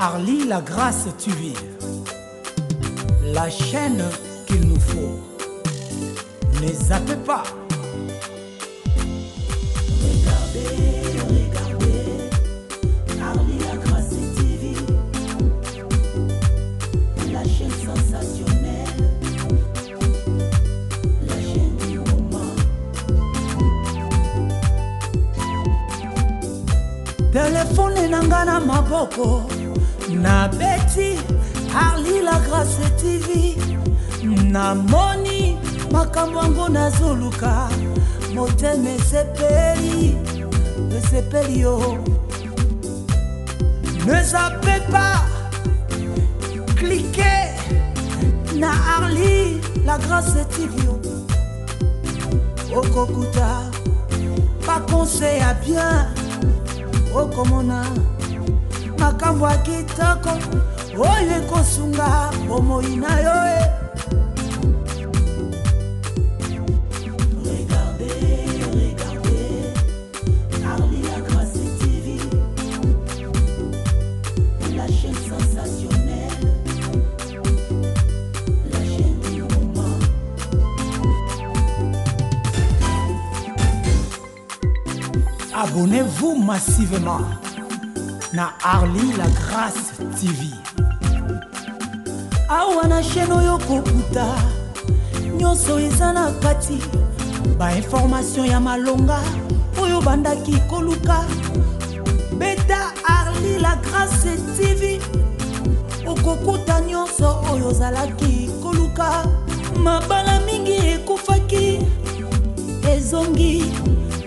Arlie la grâce TV, la chaîne qu'il nous faut. Ne zappez pas. Regardez, Arlie la grâce TV, la chaîne sensationnelle, la chaîne du moment. Téléphone nangana maboko na beti Arlie la grâce TV na moni makambo na zuluka moteme sepeli yo. Ne zappez pas, cliquez na Arlie la grâce TV okokuta pas conseil à bien okomona makambo ya kitoko oyo ekosunga bomoi na yo Regardez, Arlie la grâce TV, la chaîne sensationnelle, la chaîne du moment. Abonnez-vous massivement na Arlie la grâce TV. Awa na chaîne oyo kokuta nyonso eza na kati ba information ya malonga oyo bandaki koluka. Beta Arlie la grâce TV okokuta nyonso oyo zalaki koluka. Mabala mingi ekufaki ezongi,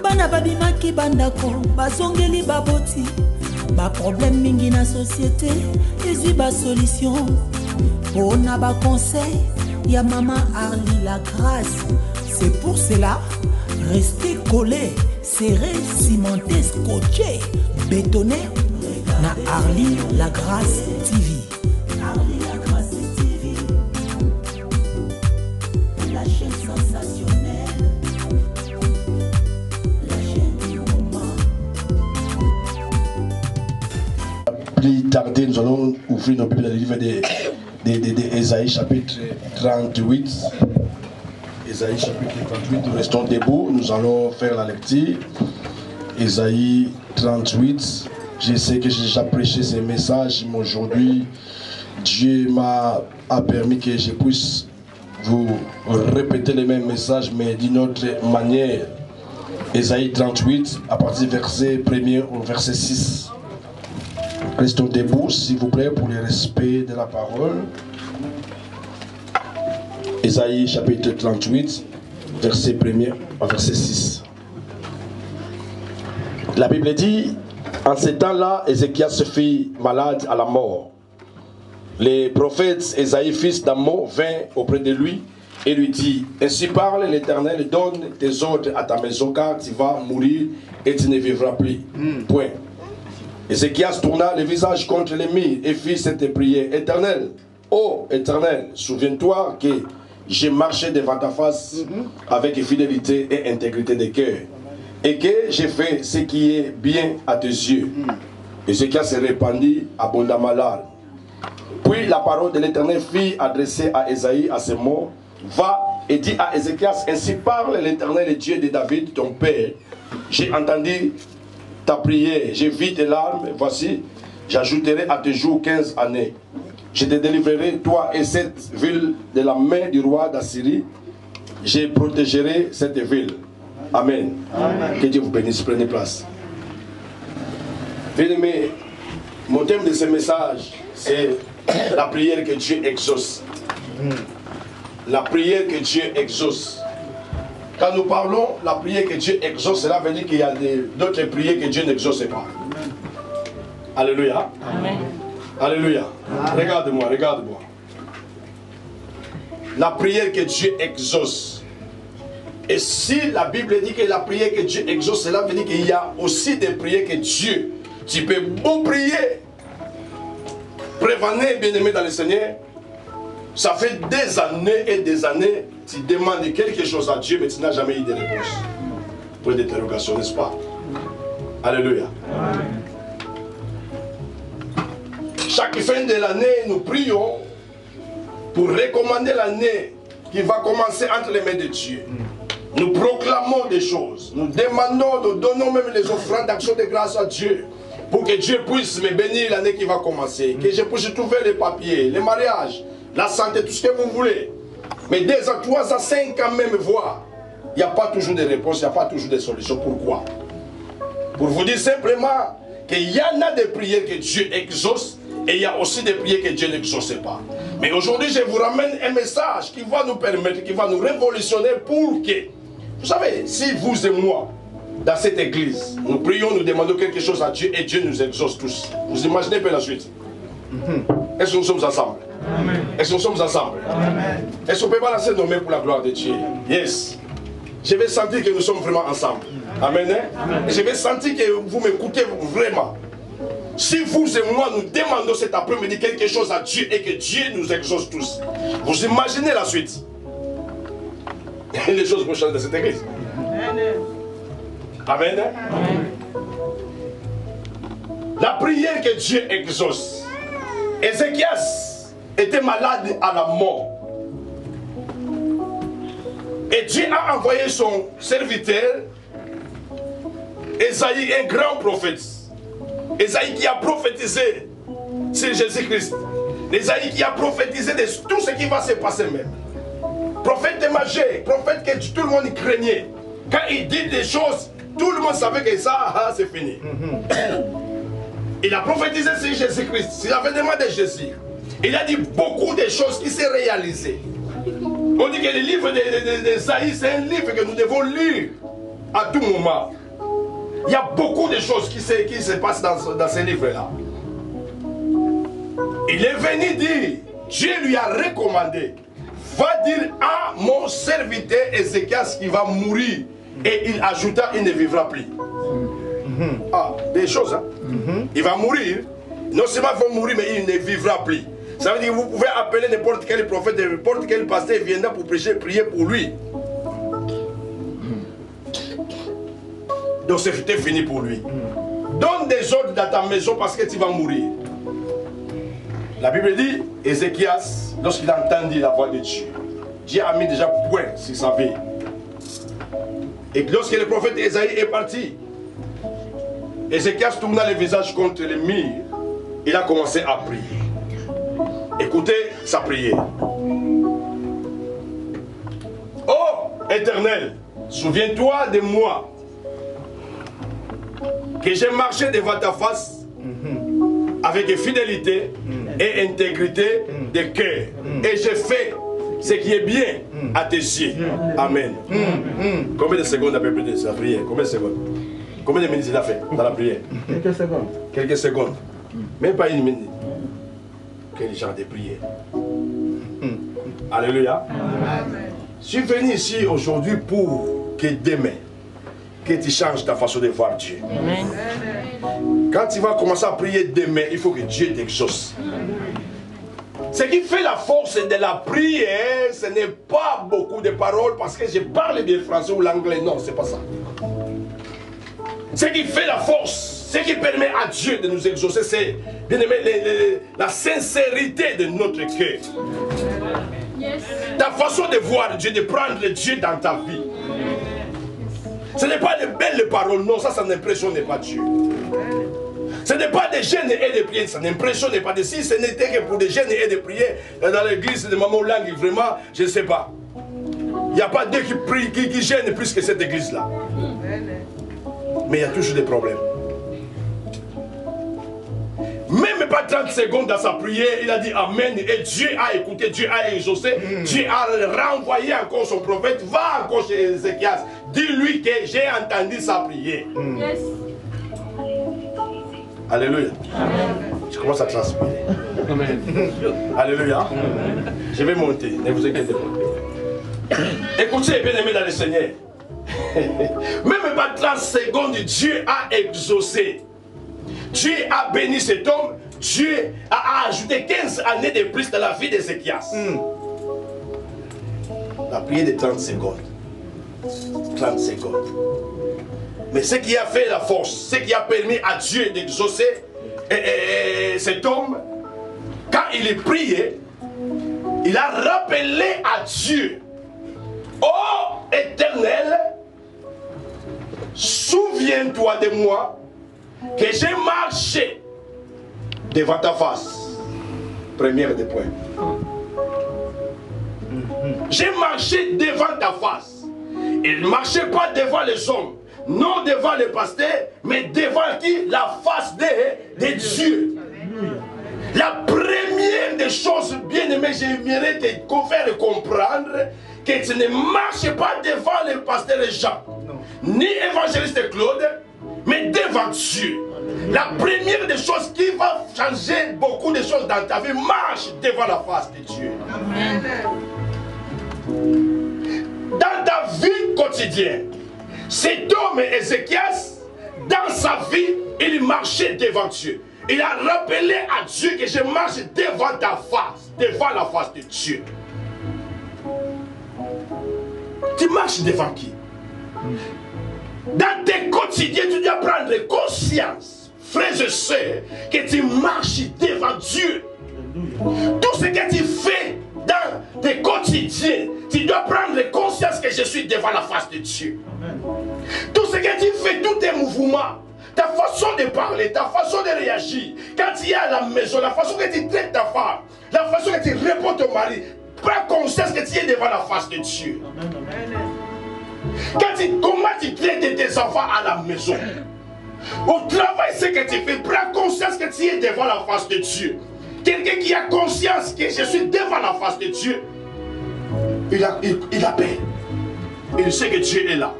bana babimaki bandako bazongeli baboti, ba problème mingi na société ezwi ba solution. On a ba conseil ya maman Arlie la grâce. C'est pour cela, restez collés, serrés, cimentés, scotchés, bétonnés na Arlie la grâce TV. Arlie la grâce TV, la chaîne sensationnelle, la chaîne du moment. Plus tarder, nous allons ouvrir nos Bibles dans le livre d'Ésaïe chapitre 38. Ésaïe chapitre 38, nous restons debout, nous allons faire la lecture. Ésaïe 38, je sais que j'ai déjà prêché ces messages, mais aujourd'hui, Dieu m'a permis que je puisse vous répéter les mêmes messages, mais d'une autre manière. Ésaïe 38, à partir du verset 1er au verset 6. Restons debout, s'il vous plaît, pour le respect de la parole. Ésaïe chapitre 38, verset 1er au verset 6. La Bible dit, en ces temps-là, Ézéchias se fit malade à la mort. Le prophète Ésaïe, fils d'Amon, vint auprès de lui et lui dit, ainsi parle l'Éternel, donne tes ordres à ta maison, car tu vas mourir et tu ne vivras plus. Point. Ézéchias tourna le visage contre les murs et fit cette prière. Éternel, ô Éternel, souviens-toi que j'ai marché devant ta face avec fidélité et intégrité de cœur, et que j'ai fait ce qui est bien à tes yeux. Ézéchias se répandit abondamment larmes. Puis la parole de l'Éternel fut adressée à Ésaïe à ces mots. Va et dis à Ézéchias, ainsi parle l'Éternel, Dieu de David, ton père. J'ai entendu ta prière, j'ai vu tes larmes, voici, j'ajouterai à tes jours 15 années. Je te délivrerai, toi et cette ville, de la main du roi d'Assyrie. Je protégerai cette ville. Amen. Amen. Que Dieu vous bénisse. Prenez place. Bien-aimés, mon thème de ce message, c'est la prière que Dieu exauce. La prière que Dieu exauce. Quand nous parlons la prière que Dieu exauce, cela veut dire qu'il y a d'autres prières que Dieu n'exauce pas. Alléluia. Amen. Alléluia. Regarde-moi, regarde-moi. La prière que Dieu exauce. Et si la Bible dit que la prière que Dieu exauce, cela veut dire qu'il y a aussi des prières que Dieu, tu peux beau prier, prévenez bien-aimé dans le Seigneur. Ça fait des années et des années, tu demandes quelque chose à Dieu, mais tu n'as jamais eu de réponse. Point d'interrogation, n'est-ce pas? Alléluia. chaque fin de l'année, nous prions pour recommander l'année qui va commencer entre les mains de Dieu. Nous proclamons des choses. Nous demandons, nous donnons même les offrandes d'action de grâce à Dieu. Pour que Dieu puisse me bénir l'année qui va commencer. Que je puisse trouver les papiers, les mariages, la santé, tout ce que vous voulez. Mais 2 à 3 à 5 ans même voir, il n'y a pas toujours de réponse, il n'y a pas toujours de solution. Pourquoi? Pour vous dire simplement qu'il y en a des prières que Dieu exauce et il y a aussi des prières que Dieu n'exauce pas. Mais aujourd'hui, je vous ramène un message qui va nous permettre, qui va nous révolutionner pour que, vous savez, si vous et moi, dans cette église, nous prions, nous demandons quelque chose à Dieu et Dieu nous exauce tous. Vous imaginez pas la suite? Est-ce que nous sommes ensemble? Est-ce que nous sommes ensemble? Est-ce qu'on peut balancer nos mains pour la gloire de Dieu? Yes. Je vais sentir que nous sommes vraiment ensemble. Amen. Et je vais sentir que vous m'écoutez vraiment. Si vous et moi nous demandons cet après-midi quelque chose à Dieu et que Dieu nous exauce tous, vous imaginez la suite? Les choses vont changer dans cette église. Amen. La prière que Dieu exauce. Ézéchias était malade à la mort. Et Dieu a envoyé son serviteur, Ésaïe, un grand prophète. Ésaïe qui a prophétisé sur Jésus-Christ. Ésaïe qui a prophétisé de tout ce qui va se passer même. Prophète magique, prophète que tout le monde craignait. Quand il dit des choses, tout le monde savait que ça, c'est fini. Il a prophétisé sur Jésus-Christ, sur l'avènement de Jésus. Il a dit beaucoup de choses qui s'est réalisées. On dit que le livre d'Ésaïe, c'est un livre que nous devons lire à tout moment. Il y a beaucoup de choses qui se passent dans ce livre-là. Il est venu dire, Dieu lui a recommandé, va dire à mon serviteur Ézéchias qui va mourir. Et il ajouta, il ne vivra plus. Ah, des choses, hein. Il va mourir. Non seulement il va mourir, mais il ne vivra plus. Ça veut dire que vous pouvez appeler n'importe quel prophète, n'importe quel pasteur, il viendra pour prêcher, prier pour lui. Donc c'était fini pour lui. Donne des ordres dans ta maison parce que tu vas mourir. La Bible dit, Ézéchias, lorsqu'il a entendu la voix de Dieu, Dieu a mis déjà point sur sa vie. Et lorsque le prophète Ésaïe est parti, Ézéchias tourna le visage contre le mur. Il a commencé à prier. Écoutez sa prière. Oh Éternel, souviens-toi de moi, que j'ai marché devant ta face avec fidélité et intégrité de cœur. Et j'ai fait ce qui est bien à tes yeux. Amen. Combien de secondes à peu près de sa prière? Combien de secondes? Combien de minutes il a fait dans la prière? Quelques secondes. Quelques secondes. Même pas une minute. Quel genre de prière. Alléluia. Amen. Je suis venu ici aujourd'hui pour que demain, que tu changes ta façon de voir Dieu. Amen. Quand tu vas commencer à prier demain, il faut que Dieu t'exauce. Ce qui fait la force de la prière, ce n'est pas beaucoup de paroles parce que je parle bien français ou l'anglais. Non, c'est pas ça. Ce qui fait la force, ce qui permet à Dieu de nous exaucer, c'est, bien aimé, la sincérité de notre cœur. Ta façon de voir Dieu, de prendre Dieu dans ta vie. Ce n'est pas de belles paroles, non, ça n'impressionne pas Dieu. Ce n'est pas des jeûnes et des prières, ça n'impressionne pas. Si ce n'était que pour des jeûnes et des prières dans l'église de Maman Langue, vraiment, je ne sais pas. Il n'y a pas d'eux qui prient, qui gênent plus que cette église-là. Mais il y a toujours des problèmes. Même pas 30 secondes dans sa prière, il a dit Amen. Et Dieu a écouté, Dieu a exaucé, Dieu a renvoyé encore son prophète. Va encore chez Ézéchias. Dis-lui que j'ai entendu sa prière. Yes. Alléluia. Amen. Je commence à transpirer. Amen. Alléluia. Amen. Je vais monter, ne vous inquiétez pas. Écoutez, bien aimé dans le Seigneur. Même pas 30 secondes, Dieu a exaucé. Dieu a béni cet homme. Dieu a ajouté 15 années de plus dans la vie d'Ézéchias. La prière de 30 secondes. 30 secondes. Mais ce qui a fait la force, ce qui a permis à Dieu d'exaucer cet homme, quand il priait, il a rappelé à Dieu, ô Éternel, souviens-toi de moi que j'ai marché devant ta face. Première des points. J'ai marché devant ta face. Il ne marchait pas devant les hommes, non devant les pasteurs, mais devant qui? La face de Dieu. La première des choses, bien aimé, j'aimerais te faire comprendre que tu ne marches pas devant les pasteurs Jean, ni évangéliste Claude, mais devant Dieu. La première des choses qui va changer beaucoup de choses dans ta vie, marche devant la face de Dieu. Amen. Dans ta vie quotidienne, cet homme Ézéchias, dans sa vie, il marchait devant Dieu. Il a rappelé à Dieu que je marche devant ta face, devant la face de Dieu. Tu marches devant qui? Dans tes quotidiens, tu dois prendre conscience, frères et sœurs, que tu marches devant Dieu. Tout ce que tu fais dans tes quotidiens, tu dois prendre conscience que je suis devant la face de Dieu. Tout ce que tu fais, tous tes mouvements, ta façon de parler, ta façon de réagir, quand tu es à la maison, la façon que tu traites ta femme, la façon que tu réponds à ton mari, prends conscience que tu es devant la face de Dieu. Comment tu traites tes enfants à la maison, au travail, ce que tu fais, prends conscience que tu es devant la face de Dieu. Quelqu'un qui a conscience que je suis devant la face de Dieu, il a paix. Il sait que Dieu est là.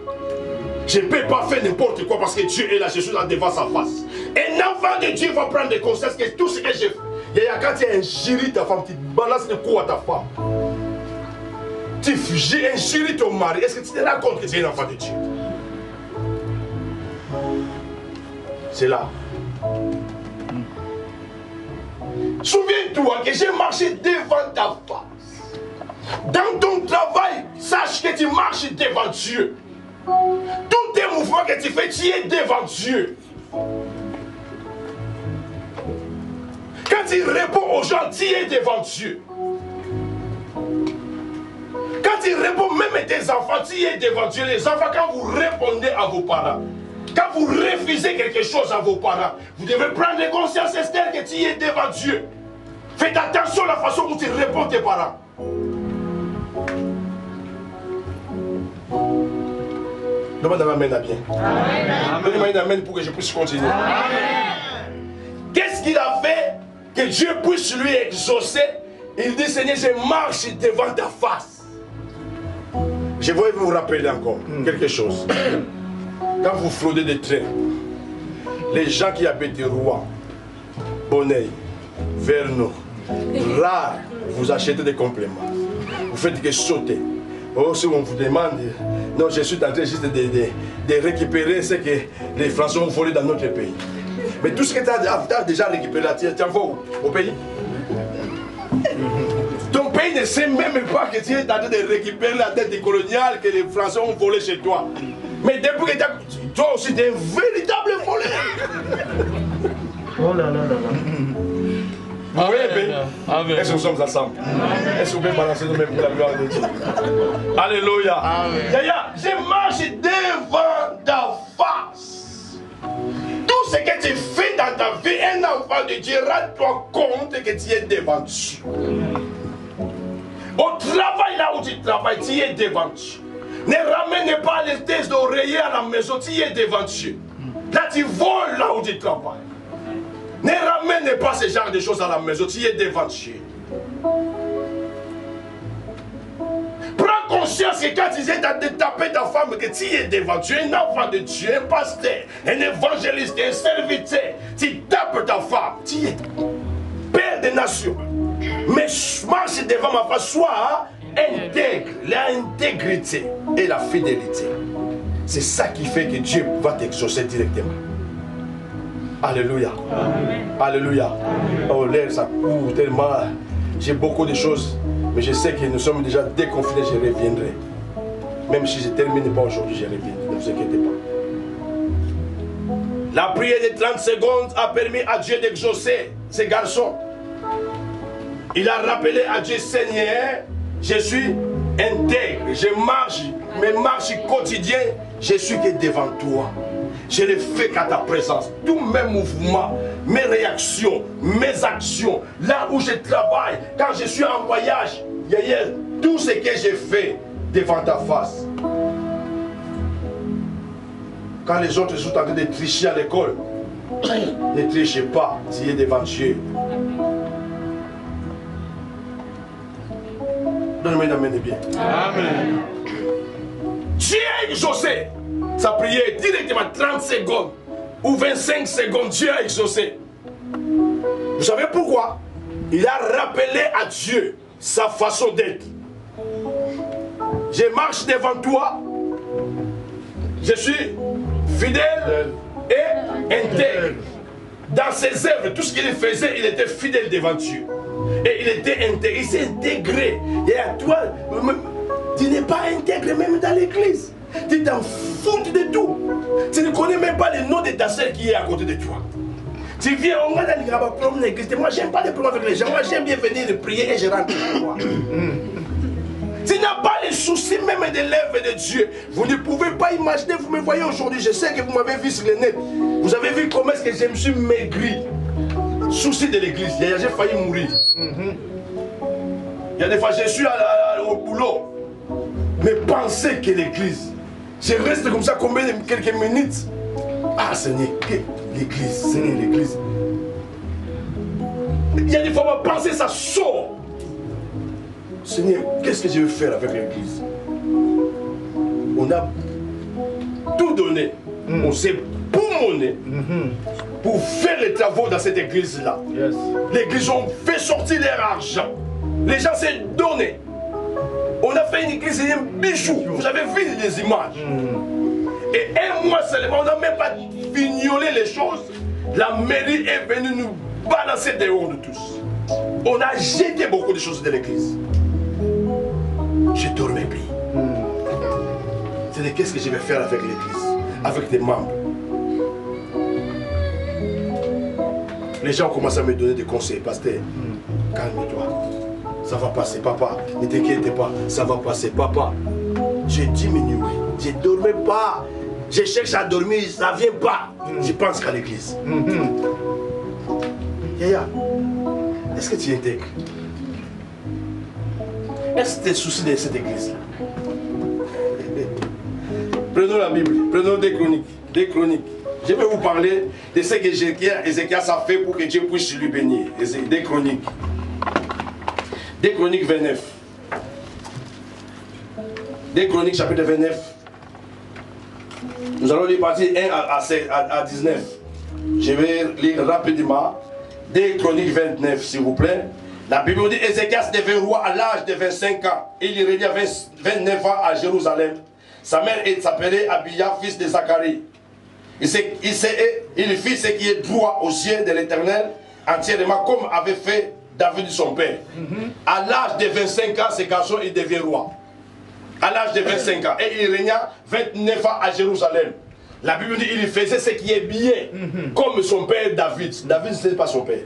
Je ne peux pas faire n'importe quoi parce que Dieu est là, je suis là devant sa face. Un enfant de Dieu va prendre conscience que tout ce que je fais, quand tu injures ta femme, tu balances le coup à ta femme. Tu injures ton mari, est-ce que tu te rends compte que tu es un enfant de Dieu? C'est là. Souviens-toi que j'ai marché devant ta face. Dans ton travail, sache que tu marches devant Dieu. Tous tes mouvements que tu fais, tu es devant Dieu. Quand tu réponds aux gens, tu es devant Dieu. Quand tu réponds même à tes enfants, tu es devant Dieu. Les enfants, quand vous répondez à vos parents, quand vous refusez quelque chose à vos parents, vous devez prendre conscience, Esther, que tu es devant Dieu. Faites attention à la façon dont tu réponds à tes parents. Demande un amen à bien. Donnez-moi un amen pour que je puisse continuer. Qu'est-ce qu'il a fait que Dieu puisse lui exaucer? Il dit, Seigneur, je marche devant ta face. Je vais vous rappeler encore quelque chose. Quand vous fraudez des trains, les gens qui habitent Rouen, Bonneuil, Vernon, Rare, vous achetez des compléments. Vous faites que sauter. Oh, si on vous demande, non, je suis en train juste de récupérer ce que les Français ont volé dans notre pays. Mais tout ce que tu as déjà récupéré, tu envoies au pays. Ton pays ne sait même pas que tu es en train de récupérer la dette coloniale que les Français ont volée chez toi. Mais depuis que toi aussi, tu es un véritable voleur. Oh là là là là. Oui, est-ce que nous sommes ensemble? Est-ce que vous pouvez balancer nous-mêmes pour la gloire de Dieu? Alléluia. Yaya, je marche devant ta face. Tout ce que tu fais dans ta vie, un enfant de Dieu, rends-toi compte que tu es devant Dieu. Au travail, là où tu travailles, tu es devant Dieu. Ne ramène pas les tes oreillers à la maison, tu es devant Dieu. Là, tu voles là où tu travailles. Ne ramène pas ce genre de choses à la maison, tu es devant Dieu. Prends conscience que quand tu es de taper ta femme, que tu es devant Dieu, un enfant de Dieu, un pasteur, un évangéliste, un serviteur, tu tapes ta femme, tu es père des nations. Mais marche devant ma face, sois intègre, l'intégrité et la fidélité. C'est ça qui fait que Dieu va t'exaucer directement. Alléluia. Amen. Alléluia. Amen. Oh, l'air, ça court tellement. J'ai beaucoup de choses. Mais je sais que nous sommes déjà déconfinés, je reviendrai. Même si je ne termine pas aujourd'hui, je reviendrai. Ne vous inquiétez pas. La prière de 30 secondes a permis à Dieu d'exaucer ces garçons. Il a rappelé à Dieu, Seigneur, je suis intègre, je marche, mes marches quotidiennes, je suis que devant toi. Je ne fais qu'à ta présence. Tous mes mouvements, mes réactions, mes actions, là où je travaille, quand je suis en voyage, tout ce que j'ai fait devant ta face. Quand les autres sont en train de tricher à l'école, ne trichez pas, tu es devant Dieu. Donne-moi une amène bien. Amen. Dieu a exaucé sa prière directement 30 secondes ou 25 secondes. Dieu a exaucé. Vous savez pourquoi? Il a rappelé à Dieu sa façon d'être. Je marche devant toi. Je suis fidèle et intègre. Dans ses œuvres, tout ce qu'il faisait, il était fidèle devant Dieu. Et il était intègre, il s'est intégré. Et à toi, tu n'es pas intègre même dans l'église. Tu t'en fous de tout. Tu ne connais même pas le nom de ta sœur qui est à côté de toi. Tu viens, on va dans l'église. Moi, j'aime pas les problèmes avec les gens. Moi, j'aime bien venir prier et je rentre chez moi. Tu n'as pas les soucis même de l'œuvre de Dieu. Vous ne pouvez pas imaginer, vous me voyez aujourd'hui, je sais que vous m'avez vu sur le net. Vous avez vu comment est-ce que je me suis maigri. Souci de l'église, j'ai failli mourir. Il y a des fois, je suis au boulot, mais pensez que l'église, je reste comme ça combien de quelques minutes. Ah Seigneur, l'église, Seigneur, l'église. Il y a des fois, ma pensée, ça sort. Seigneur, qu'est-ce que je vais faire avec l'église? On a tout donné. On s'est poumonné pour faire les travaux dans cette église-là. Yes. L'église ont fait sortir leur argent. Les gens s'est donné. On a fait une église, un bijou. Vous avez vu les images. Et un mois seulement, on n'a même pas fignolé les choses. La mairie est venue nous balancer dehors de tous. On a jeté beaucoup de choses de l'église. Je ne dormais plus. C'est qu'est-ce que je vais faire avec l'église, avec les membres. Les gens commencent à me donner des conseils. Pasteur, calme-toi. Ça va passer, papa. Ne t'inquiète pas, ça va passer, papa. J'ai diminué. Je ne dormais pas. Je cherche à dormir, ça ne vient pas. Je pense qu'à l'église. Yaya, est-ce que tu intègres? Est-ce que tu es souci de cette église-là? Prenons la Bible, prenons des chroniques. Des chroniques. Je vais vous parler de ce que Ézéchias a fait pour que Dieu puisse lui bénir. Des chroniques. Des chroniques 29. Des chroniques chapitre 29. Nous allons lire partie 1 à 19. Je vais lire rapidement. Des chroniques 29, s'il vous plaît. La Bible dit Ézéchias devint roi à l'âge de 25 ans. Il y régna 29 ans à Jérusalem. Sa mère s'appelait Abia, fils de Zacharie. Il fit ce qui est droit aux yeux de l'Éternel, entièrement comme avait fait David son père. À l'âge de 25 ans, ce garçon, il devient roi. À l'âge de 25 ans. Et il régna 29 ans à Jérusalem. La Bible dit qu'il faisait ce qui est bien, comme son père David. David, ce n'est pas son père.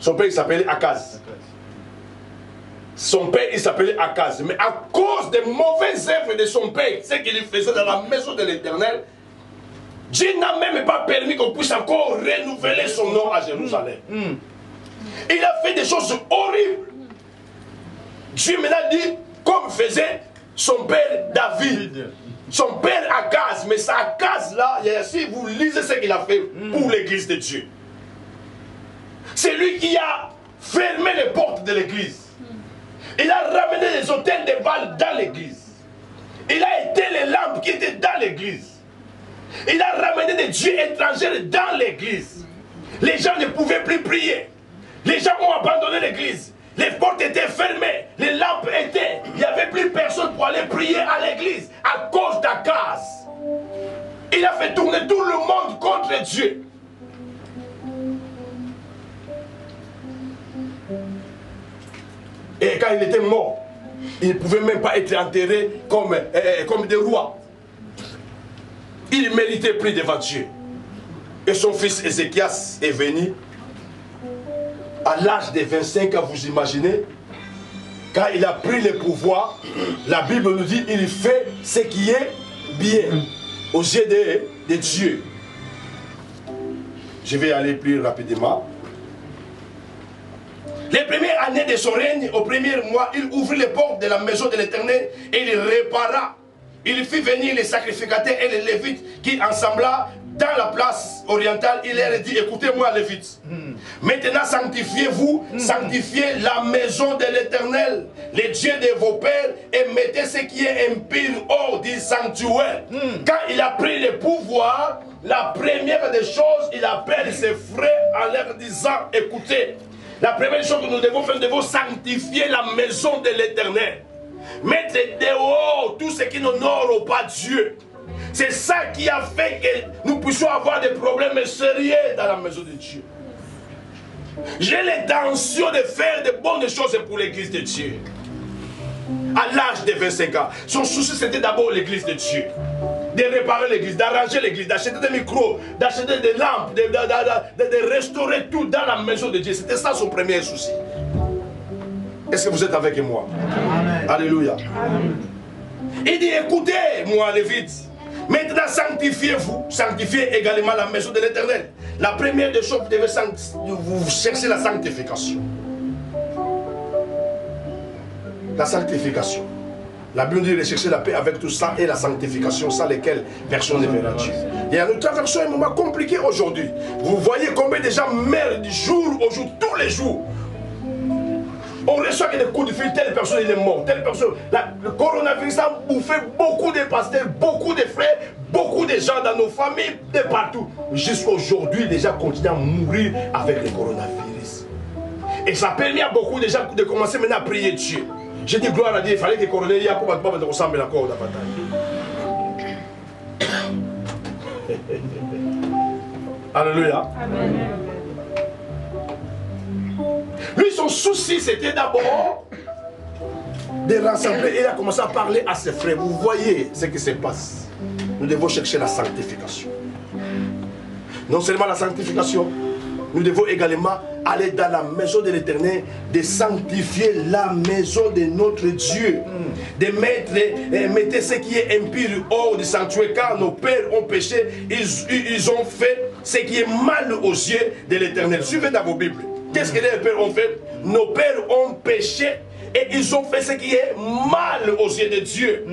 Son père, il s'appelait Akaz. Son père, il s'appelait Akaz. Mais à cause des mauvaises œuvres de son père, ce qu'il faisait dans la maison de l'Éternel, Dieu n'a même pas permis qu'on puisse encore renouveler son nom à Jérusalem. Il a fait des choses horribles. Dieu maintenant dit, comme faisait son père David, son père Akaz. Mais c'est Akaz là, si vous lisez ce qu'il a fait pour l'église de Dieu. C'est lui qui a fermé les portes de l'église. Il a ramené les autels de Baal dans l'église. Il a éteint les lampes qui étaient dans l'église. Il a ramené des dieux étrangers dans l'église. Les gens ne pouvaient plus prier. Les gens ont abandonné l'église. Les portes étaient fermées. Les lampes étaient. Il n'y avait plus personne pour aller prier à l'église à cause d'Akaz. Il a fait tourner tout le monde contre Dieu. Et quand il était mort, il ne pouvait même pas être enterré comme des rois. Il méritait plus devant Dieu. Et son fils Ézéchias est venu à l'âge de 25 ans, vous imaginez, quand il a pris le pouvoir, la Bible nous dit il fait ce qui est bien aux yeux de Dieu. Je vais aller plus rapidement. Les premières années de son règne, au premier mois, il ouvrit les portes de la maison de l'Éternel et il répara. Il fit venir les sacrificateurs et les Lévites qui ensembla dans la place orientale. Il leur dit, écoutez-moi Lévites, maintenant sanctifiez-vous, sanctifiez la maison de l'Éternel, le Dieu de vos pères, et mettez ce qui est impur hors du sanctuaire. Quand il a pris le pouvoir, la première des choses, il appelle ses frères en leur disant, écoutez, la première chose que nous devons faire, nous devons sanctifier la maison de l'Éternel. Mettre dehors tout ce qui n'honore pas Dieu. C'est ça qui a fait que nous puissions avoir des problèmes sérieux dans la maison de Dieu. J'ai l'intention de faire de bonnes choses pour l'église de Dieu. À l'âge de 25 ans, son souci c'était d'abord l'église de Dieu. De réparer l'église, d'arranger l'église, d'acheter des micros, d'acheter des lampes, de restaurer tout dans la maison de Dieu. C'était ça son premier souci. Est-ce que vous êtes avec moi? Amen. Alléluia. Amen. Il dit, écoutez-moi, Lévites, maintenant sanctifiez-vous, sanctifiez également la maison de l'Éternel. La première des choses, vous cherchez la sanctification. La sanctification. La Bible dit de chercher la paix avec tout ça et la sanctification, sans lesquelles personne ne verra Dieu. Et nous traversons un moment compliqué aujourd'hui. Vous voyez combien de gens meurent du jour au jour, tous les jours. On reçoit des coups de fil, telle personne il est mort, telle personne. Le coronavirus a bouffé beaucoup de pasteurs, beaucoup de frères, beaucoup de gens dans nos familles, de partout. Jusqu'à aujourd'hui, les gens continuent à mourir avec le coronavirus. Et ça permet à beaucoup de gens de commencer maintenant à prier Dieu. J'ai dit gloire à Dieu, il fallait que le coronavirus y a pour pas ressembler encore à la bataille. Alléluia. Amen. Lui, son souci, c'était d'abord de rassembler. Et il a commencé à parler à ses frères. Vous voyez ce qui se passe. Nous devons chercher la sanctification. Non seulement la sanctification, nous devons également aller dans la maison de l'Éternel, de sanctifier la maison de notre Dieu, de mettre ce qui est impur hors du sanctuaire, car nos pères ont péché, ils ont fait ce qui est mal aux yeux de l'Éternel. Suivez dans vos Bibles. Qu'est-ce que les pères ont fait? Nos pères ont péché et ils ont fait ce qui est mal aux yeux de Dieu.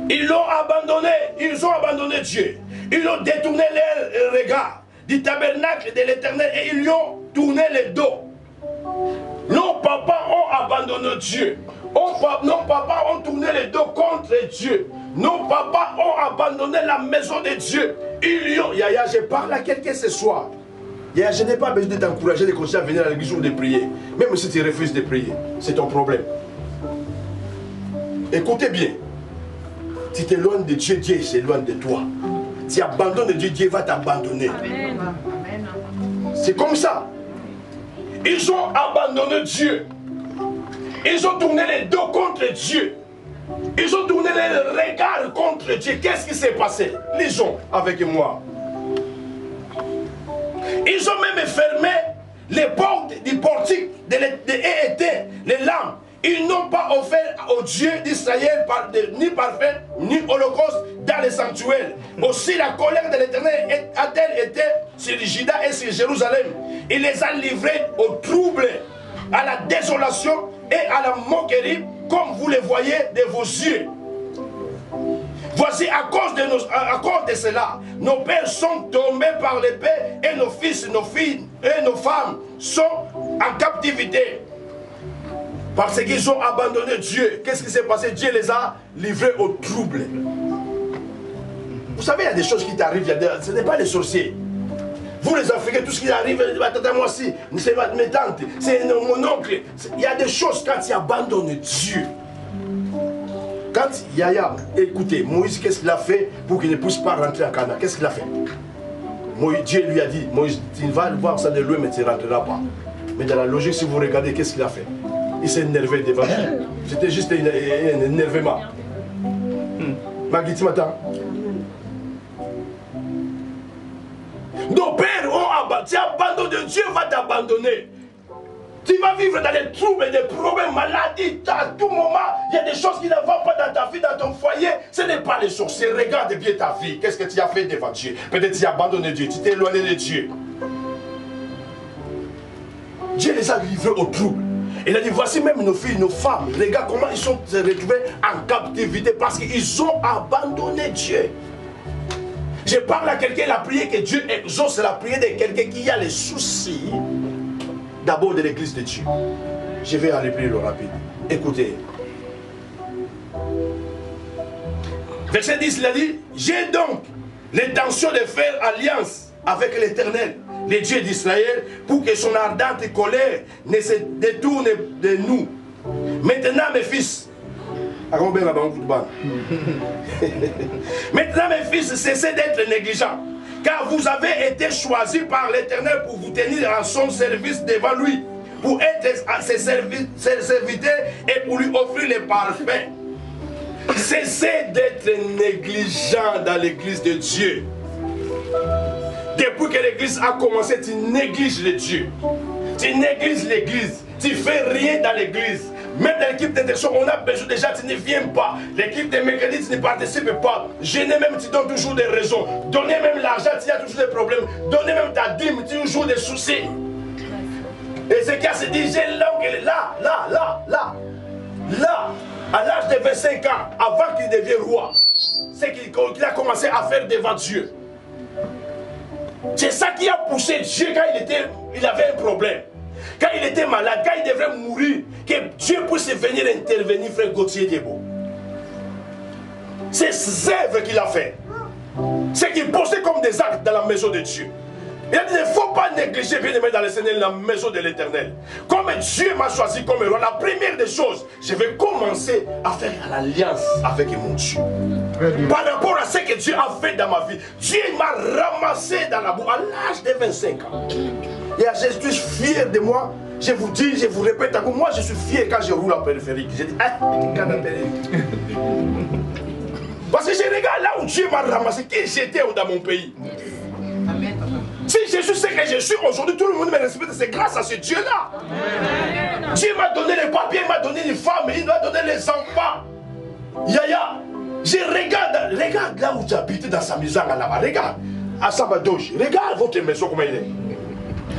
Ils l'ont abandonné, ils ont abandonné Dieu. Ils ont détourné leur regard du tabernacle de l'Éternel et ils lui ont tourné le dos. Nos papas ont abandonné Dieu. Nos papas ont tourné le dos contre Dieu. Nos papas ont abandonné la maison de Dieu. Ils lui ont... Yaya, je parle à quelqu'un ce soir. Yaya, je n'ai pas besoin de t'encourager de continuer à venir à l'église ou de prier. Même si tu refuses de prier, c'est ton problème. Écoutez bien. Si tu t'éloignes de Dieu, Dieu s'éloigne de toi. Si tu abandonnes Dieu, Dieu va t'abandonner. C'est comme ça. Ils ont abandonné Dieu. Ils ont tourné les dos contre Dieu. Ils ont tourné les regards contre Dieu. Qu'est-ce qui s'est passé? Lisons avec moi. Ils ont même fermé les portes du portique et éteint les lampes. Ils n'ont pas offert au Dieu d'Israël ni parfum, ni holocauste dans les sanctuaires. Aussi la colère de l'Éternel a-t-elle été sur Juda et sur Jérusalem. Il les a livrés au trouble, à la désolation et à la moquerie, comme vous le voyez de vos yeux. Voici, à cause de cela, nos pères sont tombés par l'épée et nos fils, nos filles et nos femmes sont en captivité. Parce qu'ils ont abandonné Dieu. Qu'est-ce qui s'est passé? Dieu les a livrés au trouble. Vous savez, il y a des choses qui t'arrivent. Ce n'est pas les sorciers. Vous les Africains, tout ce qui arrive, moi aussi, c'est mes tantes, c'est mon oncle. Il y a des choses quand tu abandonnes Dieu. Quand Yaya, écoutez, Moïse, qu'est-ce qu'il a fait pour qu'il ne puisse pas rentrer en Canaan? Qu'est-ce qu'il a fait? Dieu lui a dit, Moïse, tu vas voir ça de loin, mais tu ne rentreras pas. Mais dans la logique, si vous regardez, qu'est-ce qu'il a fait? Il s'est énervé devant lui. C'était juste un énervement. Magui, tu m'attends? Nos pères ont abandonné. Tu abandonnes, Dieu va t'abandonner. Tu vas vivre dans des troubles, des problèmes, maladies. À tout moment, il y a des choses qui ne vont pas dans ta vie, dans ton foyer. Ce n'est pas les sorciers. Regarde bien ta vie. Qu'est-ce que tu as fait devant Dieu? Peut-être tu as abandonné Dieu, tu t'es éloigné de Dieu. Dieu les a livrés aux troubles. Il a dit, voici même nos filles, nos femmes. Regarde comment ils sont retrouvés en captivité parce qu'ils ont abandonné Dieu. Je parle à quelqu'un, la prière que Dieu exauce, la prière de quelqu'un qui a les soucis d'abord de l'église de Dieu. Je vais aller plus rapide. Écoutez. Verset 10, il a dit, j'ai donc l'intention de faire alliance avec l'Éternel, le Dieu d'Israël, pour que son ardente colère ne se détourne de nous. Maintenant, mes fils, maintenant, mes fils, cessez d'être négligents, car vous avez été choisis par l'Éternel pour vous tenir en son service devant lui, pour être ses serviteurs et pour lui offrir les parfums. Cessez d'être négligents dans l'église de Dieu. Depuis que l'église a commencé, tu négliges le Dieu. Tu négliges l'église. Tu ne fais rien dans l'église. Même dans l'équipe d'intercession, on a besoin déjà, tu ne viens pas. L'équipe de mercredi, tu ne participes pas. Gêner même, tu donnes toujours des raisons. Donner même l'argent, tu as toujours des problèmes. Donner même ta dîme, tu as toujours des soucis. Et ce qui a se dit, j'ai l'oncle là, à l'âge de 25 ans, avant qu'il devienne roi, c'est qu'il a commencé à faire devant Dieu. C'est ça qui a poussé Dieu quand il avait un problème. Quand il était malade, quand il devrait mourir, que Dieu puisse venir intervenir, frère Gauthier Diebo. C'est ses œuvres qu'il a fait. C'est qu'il posait comme des actes dans la maison de Dieu. Il a dit, il ne faut pas négliger, bien aimé dans le Seigneur, la maison de l'Éternel. Comme Dieu m'a choisi comme roi, la première des choses, je vais commencer à faire l'alliance avec mon Dieu. Par rapport à ce que Dieu a fait dans ma vie, Dieu m'a ramassé dans la boue à l'âge de 25 ans. Et je suis fier de moi. Je vous dis, je vous répète encore, moi je suis fier quand je roule en périphérique. Je dis, parce que je regarde là où Dieu m'a ramassé, qui j'étais dans mon pays. Amen. Si je suis ce que je suis aujourd'hui, tout le monde me respecte, c'est grâce à ce Dieu-là. Dieu m'a donné les papiers, il m'a donné les femmes, il m'a donné les enfants. Yaya, je regarde là où tu habites dans sa maison là-bas, regarde, à Sabadoche, regarde votre maison comment il est.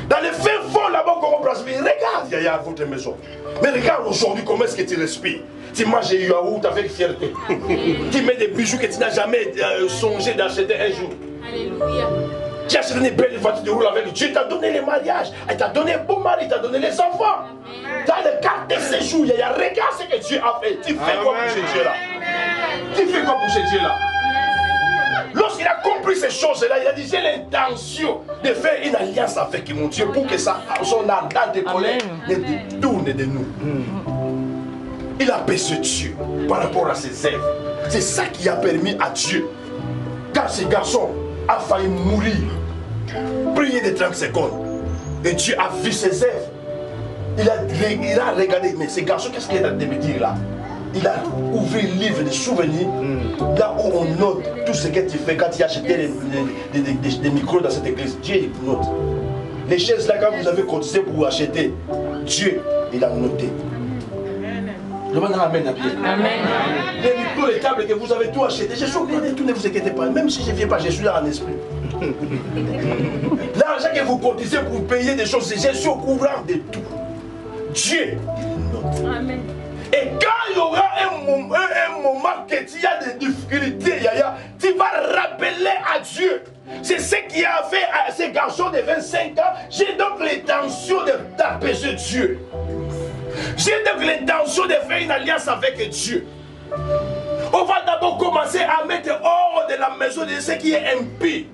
Dans les fins fonds là-bas, comment Brazzaville, regarde Yaya votre maison. Mais regarde aujourd'hui comment est-ce que tu respires. Tu manges des yaourts avec fierté. Tu mets des bijoux que tu n'as jamais songé d'acheter un jour. Alléluia. Tu as acheté une belle voiture de roule avec Dieu. Dieu t'a donné les mariages. Il t'a donné un beau mari, il t'a donné les enfants. Tu as le carte de séjour. Regarde ce que Dieu a fait. Tu fais quoi pour ce Dieu-là? Tu fais quoi pour ce Dieu-là? Lorsqu'il a compris ces choses-là, il a dit, j'ai l'intention de faire une alliance avec mon Dieu pour que son ardente colère ne détourne de nous. Il a baissé Dieu par rapport à ses œuvres. C'est ça qui a permis à Dieu, quand ce garçon a failli mourir, prier de 30 secondes, et Dieu a vu ses œuvres. Il a regardé, mais ce garçon, qu'est-ce qu'il a de me dire là? Il a ouvert le livre de souvenirs, là où on note tout ce que tu fais quand tu as acheté des micros dans cette église. Dieu il note. Les chaises là, quand vous avez cotisé pour acheter, Dieu, il a noté. Amen. Les micros, les tables que vous avez tout acheté, je suis au courant de tout, ne vous inquiétez pas. Même si je ne viens pas, je suis là en esprit. L'argent que vous cotisez pour payer des choses, je suis au courant de tout. Dieu, il note. Amen. Et quand il y aura un moment que tu as des difficultés, tu vas rappeler à Dieu. C'est ce qui a fait à ces garçons de 25 ans. J'ai donc l'intention d'apaiser Dieu. J'ai donc l'intention de faire une alliance avec Dieu. On va d'abord commencer à mettre hors de la maison de ce qui est impie.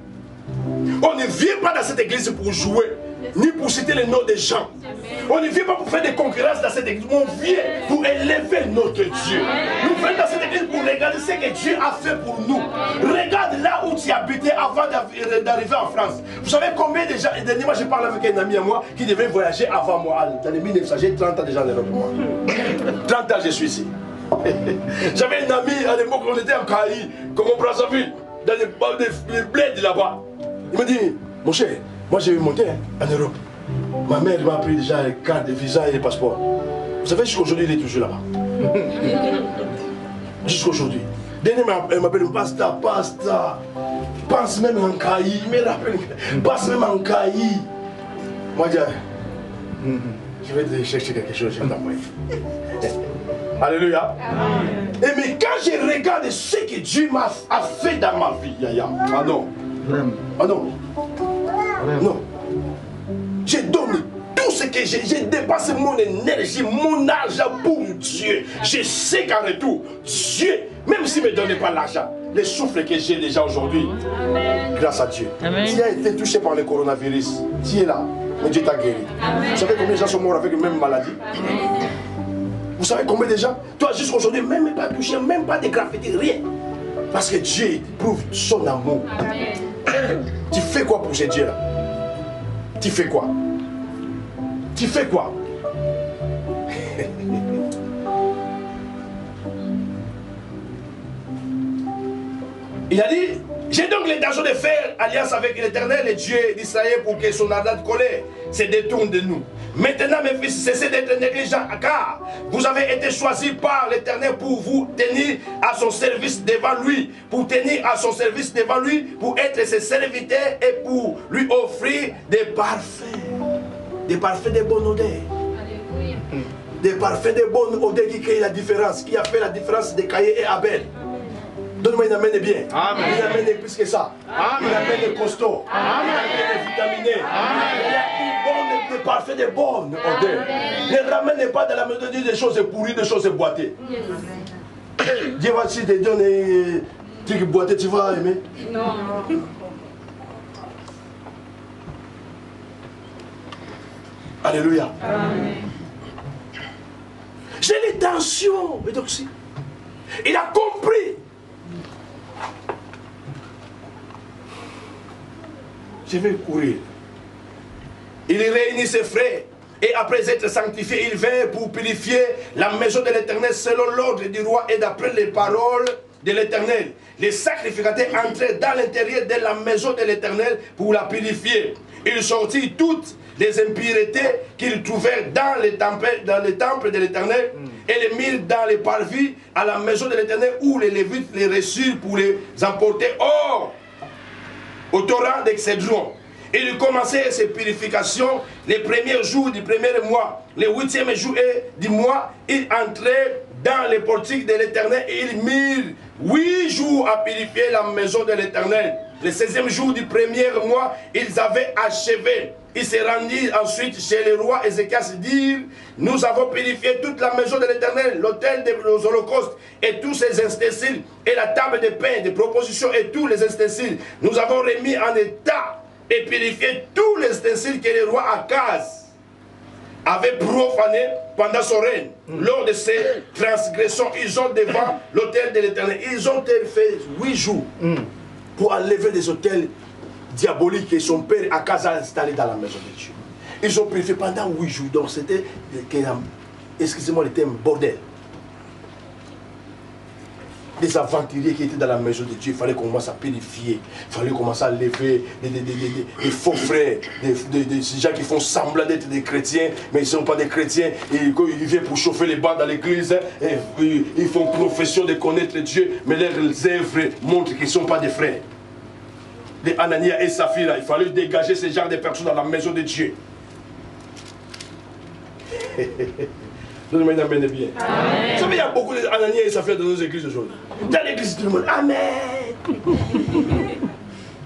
On ne vient pas dans cette église pour jouer, ni pour citer les noms des gens. On ne vient pas pour faire des concurrences dans cette église. On vient pour élever notre Dieu. Nous venons dans cette église pour regarder ce que Dieu a fait pour nous. Regarde là où tu habitais avant d'arriver en France. Vous savez combien de gens, et dernièrement je parle avec un ami à moi qui devait voyager avant moi. Dans les 1900, j'ai 30 ans déjà en Europe. 30 ans je suis ici. J'avais un ami à l'époque, on était en Caï, comme au Brazzaville, dans les bleds là-bas. Il me dit, Mon cher, moi j'ai monté en Europe. Ma mère m'a pris déjà les cartes de visa et les passeports. Vous savez, jusqu'aujourd'hui, il est toujours là-bas. Jusqu'aujourd'hui. Dernier, elle m'appelle Pasta. Passe même en Caï. Passe même en Caï. Moi, je vais te chercher quelque chose, je vais t'envoyer. Alléluia. Amen. Et mais quand je regarde ce que Dieu a fait dans ma vie, ah non. Ah non. Non. J'ai donné tout ce que j'ai dépassé mon énergie, mon argent pour Dieu. Je sais qu'en retour, Dieu, même s'il ne me donnait pas l'argent, les souffles que j'ai déjà aujourd'hui, grâce à Dieu. Amen. Tu as été touché par le coronavirus, tu es là, mais Dieu t'a guéri. Amen. Vous savez combien de gens sont morts avec la même maladie? Amen. Vous savez combien de gens, toi jusqu'aujourd'hui, même pas touché, même pas de graffiti, rien. Parce que Dieu prouve son amour. Amen. Tu fais quoi pour ce Dieu-là? Tu fais quoi? Tu fais quoi? Il a dit, j'ai donc l'intention de faire alliance avec l'Éternel, le Dieu d'Israël, pour que son ardente colère se détourne de nous. Maintenant, mes fils, cessez d'être négligents, car vous avez été choisis par l'Éternel pour vous tenir à son service devant lui, pour tenir à son service devant lui, pour être ses serviteurs et pour lui offrir des parfums de bonne odeur. Alléluia. Des parfums de bonne odeur qui créent la différence, qui a fait la différence de Caïn et Abel. Donne-moi une amène bien. Amen. Une amène plus que ça. Amen. Une amène costaud. Amen. Une amène vitaminée. Amen. Des parfaits de bonne odeur. Ne ramène pas dans la maison de Dieu des choses pourries, des choses boitées. Dieu va te donner des trucs boités, tu vas aimer? Non. Alléluia. Amen. J'ai l'intention. Il a compris. Je vais courir. Il réunit ses frères et après être sanctifié, il vint pour purifier la maison de l'Éternel selon l'ordre du roi et d'après les paroles de l'Éternel. Les sacrificateurs entraient dans l'intérieur de la maison de l'Éternel pour la purifier. Ils sortirent toutes les impuretés qu'ils trouvèrent dans les temples de l'Éternel et les mirent dans les parvis à la maison de l'Éternel où les Lévites les reçurent pour les emporter hors au torrent d'Excédron. Il commençait ses purifications les premiers jours du premier mois. Le 8e jour du mois, il entrait dans les portiques de l'Éternel et il mit 8 jours à purifier la maison de l'Éternel. Le 16e jour du premier mois, ils avaient achevé. Ils se rendirent ensuite chez le roi Ézéchias dire: nous avons purifié toute la maison de l'Éternel, l'autel des holocaustes et tous ses ustensiles, et la table de pain, des propositions et tous les ustensiles. Nous avons remis en état et purifié tous les ustensiles que le roi Akaz avait profané pendant son règne. Lors de ces transgressions, ils ont devant l'autel de l'Éternel. Ils ont fait 8 jours pour enlever des autels diaboliques que son père Akaz a installés dans la maison de Dieu. Ils ont purifié pendant 8 jours. Donc c'était, excusez-moi le terme, bordel. Des aventuriers qui étaient dans la maison de Dieu, il fallait commencer à purifier, il fallait commencer à lever des faux frères, des gens qui font semblant d'être des chrétiens, mais ils ne sont pas des chrétiens, et ils viennent pour chauffer les bancs dans l'église, et ils font profession de connaître Dieu, mais leurs œuvres montrent qu'ils ne sont pas des frères. Des Anania et Saphira, il fallait dégager ce genre de personnes dans la maison de Dieu. Donnez-moi une amène bien. Amen. Vous savez, il y a beaucoup d'Anania et Saphira dans nos églises aujourd'hui. Dans l'église, tout le monde, Amen.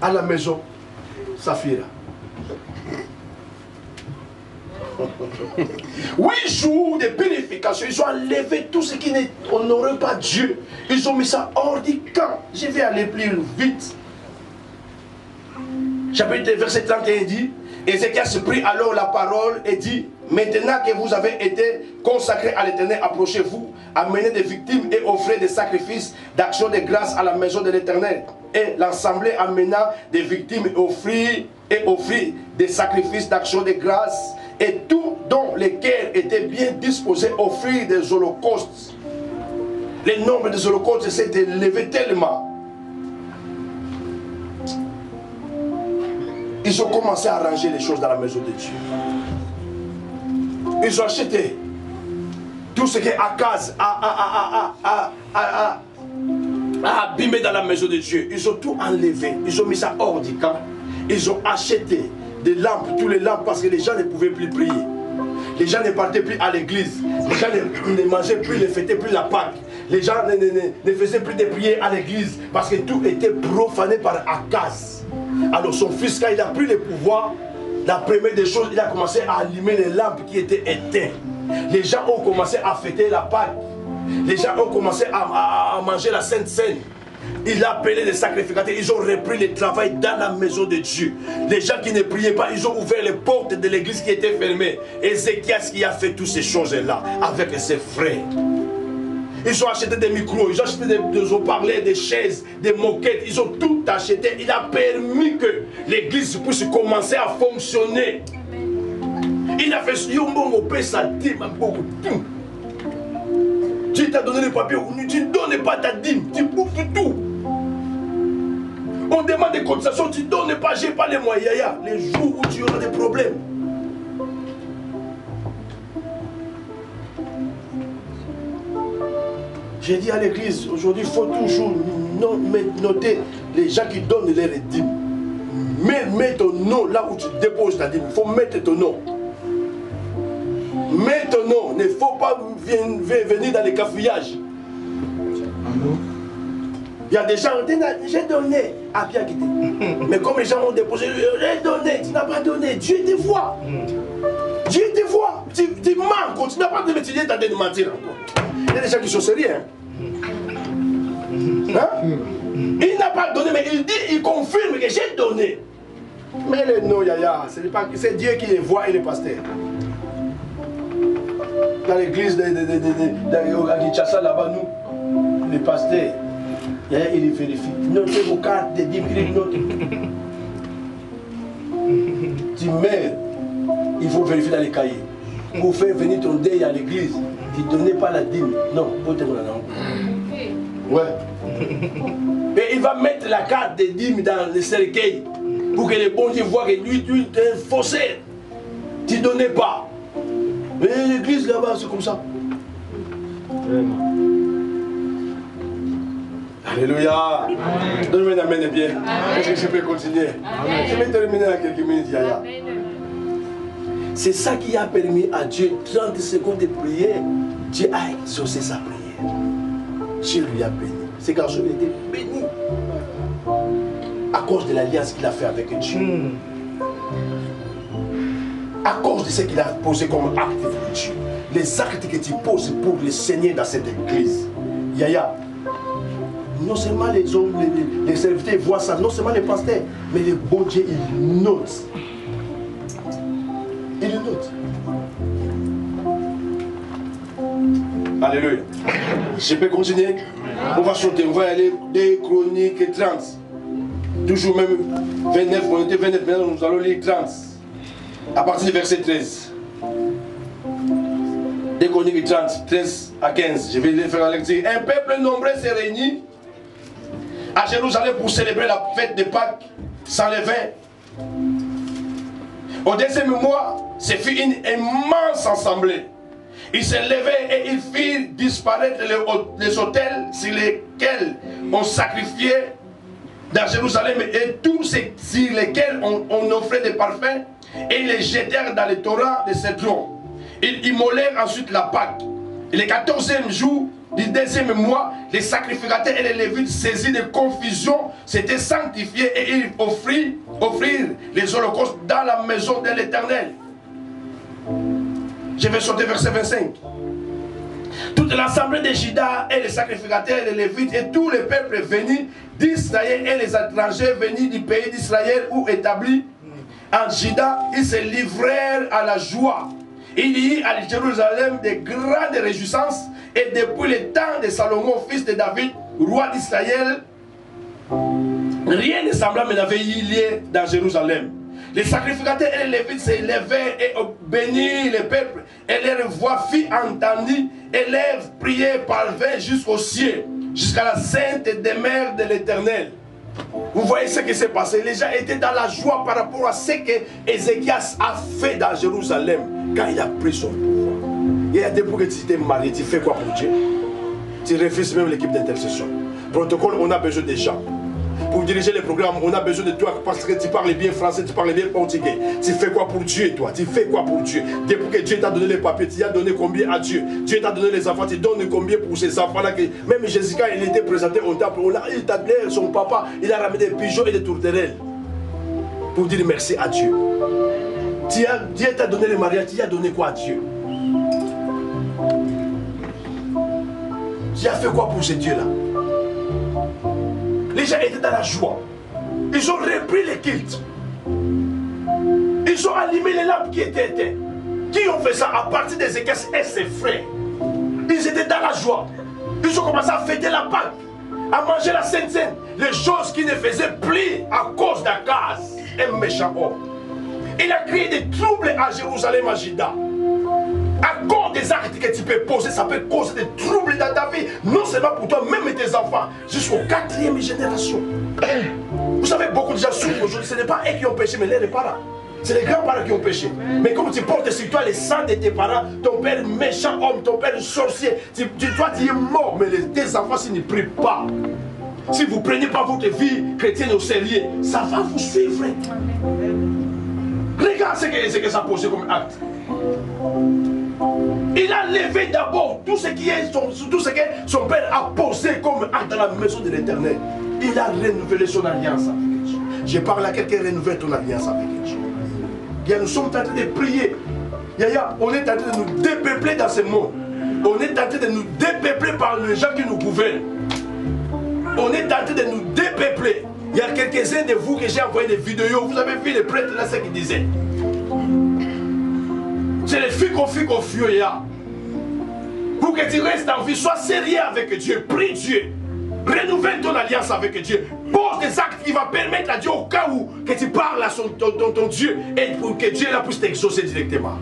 À la maison, Saphira. 8 jours de purification, ils ont enlevé tout ce qui n'honorait pas Dieu. Ils ont mis ça hors du camp. Je vais aller plus vite. Chapitre verset 31 dit: Ézéchias prit alors la parole et dit: maintenant que vous avez été consacrés à l'Éternel, approchez-vous, amenez des victimes et offrez des sacrifices d'action de grâce à la maison de l'Éternel. Et l'assemblée amena des victimes et offrit des sacrifices d'action de grâce, et tout dont les cœurs étaient bien disposés offrir des holocaustes. Le nombre des holocaustes s'est élevé tellement. ils ont commencé à arranger les choses dans la maison de Dieu. Ils ont acheté tout ce que Akaz a abîmé dans la maison de Dieu. Ils ont tout enlevé. Ils ont mis ça hors du camp. Ils ont acheté des lampes, tous les lampes, parce que les gens ne pouvaient plus prier. Les gens ne partaient plus à l'église. Les gens ne mangeaient plus, ne fêtaient plus la Pâque. Les gens ne faisaient plus de prières à l'église parce que tout était profané par Akaz. Alors son fils, quand il a pris le pouvoir, la première des choses, il a commencé à allumer les lampes qui étaient éteintes. Les gens ont commencé à fêter la Pâque. Les gens ont commencé à manger la Sainte Seine. Il a appelé les sacrificateurs, ils ont repris le travail dans la maison de Dieu. Les gens qui ne priaient pas, ils ont ouvert les portes de l'église qui étaient fermées. Ézéchias qui a fait toutes ces choses-là avec ses frères. Ils ont acheté des micros, ils ont acheté des haut-parlers, des chaises, des moquettes, ils ont tout acheté. Il a permis que l'église puisse commencer à fonctionner. Il a fait tu t'as donné les papiers, tu ne donnes pas ta dîme, tu bouffes tout. On demande des cotisations, tu ne donnes pas, j'ai pas les moyens. Les jours où tu auras des problèmes. J'ai dit à l'église, aujourd'hui, il faut toujours noter les gens qui donnent les dîmes. Mets ton nom là où tu déposes ta dîme. Il faut mettre ton nom. Mets ton nom. Il ne faut pas venir dans les cafouillages. Il y a des gens qui disent, j'ai donné à Pierre Guité. Mais comme les gens ont déposé, j'ai donné, tu n'as pas donné. Dieu te voit. Dieu te voit. Tu mens. Tu n'as pas de métier, tu as de mentir encore. Il y a des gens qui sont sérieux. Hein? Il n'a pas donné, mais il dit, il confirme que j'ai donné. Mais les non, Yaya, c'est Dieu qui les voit et les pasteurs. Dans l'église de Kinshasa, là-bas, nous, les pasteurs, Yaya, il les vérifie. Notez vos cartes de dîmes, il note. Tu mets, il faut vérifier dans les cahiers. Pour faire venir ton deuil à l'église, tu ne donnais pas la dîme. Non, faut te donner la langue. Ouais. Et il va mettre la carte des dîmes dans le cercueil pour que les bons Dieu voient que lui, tu es un faussaire. Tu ne donnais pas. Mais l'église là-bas, c'est comme ça. Alléluia. Donne-moi une amène bien. Est-ce que je peux continuer? Je vais terminer dans quelques minutes, Yaya. C'est ça qui a permis à Dieu 30 secondes de prière. Dieu a exaucé sa prière. Dieu lui a béni. Ces garçons étaient bénis. À cause de l'alliance qu'il a fait avec Dieu. À cause de ce qu'il a posé comme acte de Dieu. Les actes que tu poses pour le Seigneur dans cette église. Yaya. Non seulement les hommes, les serviteurs voient ça, non seulement les pasteurs, mais les bons dieux, ils notent. Ils notent. Alléluia. Je peux continuer? On va sauter, on va aller des Chroniques 30. Toujours même 29, on était 29, maintenant nous allons lire 30. À partir du verset 13. Des Chroniques 30, 13 à 15. Je vais les faire la lecture. Un peuple nombreux s'est réuni à Jérusalem pour célébrer la fête de Pâques sans levain. Au deuxième mois, ce fut une immense assemblée. Ils se levaient et ils firent disparaître les autels sur lesquels on sacrifiait dans Jérusalem et tous ceux sur lesquels on offrait des parfums, et ils les jetèrent dans les torrents de Cédron. Ils immolèrent ensuite la Pâque. Et le 14e jour du deuxième mois, les sacrificateurs et les Lévites, saisis de confusion, s'étaient sanctifiés et ils offrirent les holocaustes dans la maison de l'Éternel. Je vais sauter verset 25. Toute l'assemblée de Juda et les sacrificateurs et les Lévites et tout le peuple venus d'Israël et les étrangers venus du pays d'Israël ou établis en Juda, ils se livrèrent à la joie. Il y eut à Jérusalem de grandes réjouissances et depuis le temps de Salomon, fils de David, roi d'Israël, rien de semblable n'avait eu lieu dans Jérusalem. Les sacrificateurs et les Lévites se levèrent et bénirent le peuple, et leur voix fit entendre, et leurs prières parvinrent jusqu'au ciel, jusqu'à la sainte demeure de l'Éternel. Vous voyez ce qui s'est passé. Les gens étaient dans la joie par rapport à ce que Ézéchias a fait dans Jérusalem quand il a pris son pouvoir. Il y a des fois que tu t'es marié, tu fais quoi pour Dieu? Tu refuses même l'équipe d'intercession. Protocole, on a besoin des gens. Pour diriger les programmes, on a besoin de toi parce que tu parles bien français, tu parles bien portugais. Tu fais quoi pour Dieu, toi? Tu fais quoi pour Dieu? Depuis que Dieu t'a donné les papiers, tu as donné combien à Dieu? Dieu t'a donné les enfants, tu donnes combien pour ces enfants-là? Même Jésus, quand il était présenté au temple, il t'a donné son papa, il a ramené des pigeons et des tourterelles pour dire merci à Dieu. Dieu t'a donné le mariage, tu as donné quoi à Dieu? Tu as fait quoi pour ce Dieu-là? Les gens étaient dans la joie. Ils ont repris les cultes. Ils ont allumé les lampes qui étaient éteintes. Qui ont fait ça? À partir d'Ézéchias et ses frères. Ils étaient dans la joie. Ils ont commencé à fêter la Pâque, à manger la Sainte Seine. Les choses qui ne faisaient plus à cause d'Akaz, un méchant homme. Il a créé des troubles à Jérusalem, à Juda. À cause des actes que tu peux poser, ça peut causer des troubles dans ta vie. Non seulement pour toi, même tes enfants. Jusqu'aux 4e génération. Vous savez, beaucoup de gens souffrent aujourd'hui. Ce n'est pas eux qui ont péché, mais les parents. C'est les grands-parents qui ont péché. Mais comme tu portes sur toi les sang de tes parents, ton père méchant homme, ton père sorcier, toi tu es mort. Mais tes enfants, s'ils ne prient pas, si vous ne prenez pas votre vie chrétienne au sérieux, ça va vous suivre. Regarde ce que ça a posé comme acte. Il a levé d'abord tout ce que son père a posé comme acte dans la maison de l'Éternel. Il a renouvelé son alliance avec Dieu. Je parle à quelqu'un, renouvelle ton alliance avec Dieu. Nous sommes en train de prier. On est en train de nous dépeupler dans ce monde. On est en train de nous dépeupler par les gens qui nous gouvernent. On est en train de nous dépeupler. Il y a quelques-uns de vous que j'ai envoyé des vidéos. Vous avez vu les prêtres là, ce qu'ils disaient. C'est les filles qu'on fuit. Pour que tu restes en vie, sois sérieux avec Dieu, prie Dieu. Renouvelle ton alliance avec Dieu. Pose des actes qui vont permettre à Dieu, au cas où, que tu parles à ton Dieu et pour que Dieu là puisse t'exaucer directement.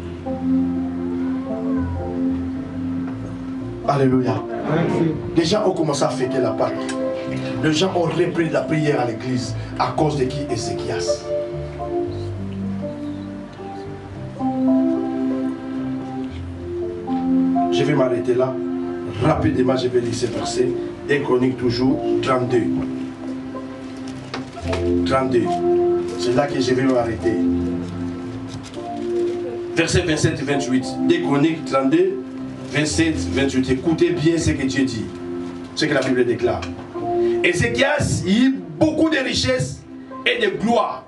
Alléluia. Les gens ont commencé à fêter la Pâque. Les gens ont repris la prière à l'église à cause de qui? Ézéchias. Je vais m'arrêter là. Rapidement, je vais lire ce verset. 1 Chronique toujours, 32. 32. C'est là que je vais m'arrêter. Verset 27 et 28. 2 Chroniques 32, 27, 28. Écoutez bien ce que Dieu dit. Ce que la Bible déclare. Ézéchias eut beaucoup de richesses et de gloire.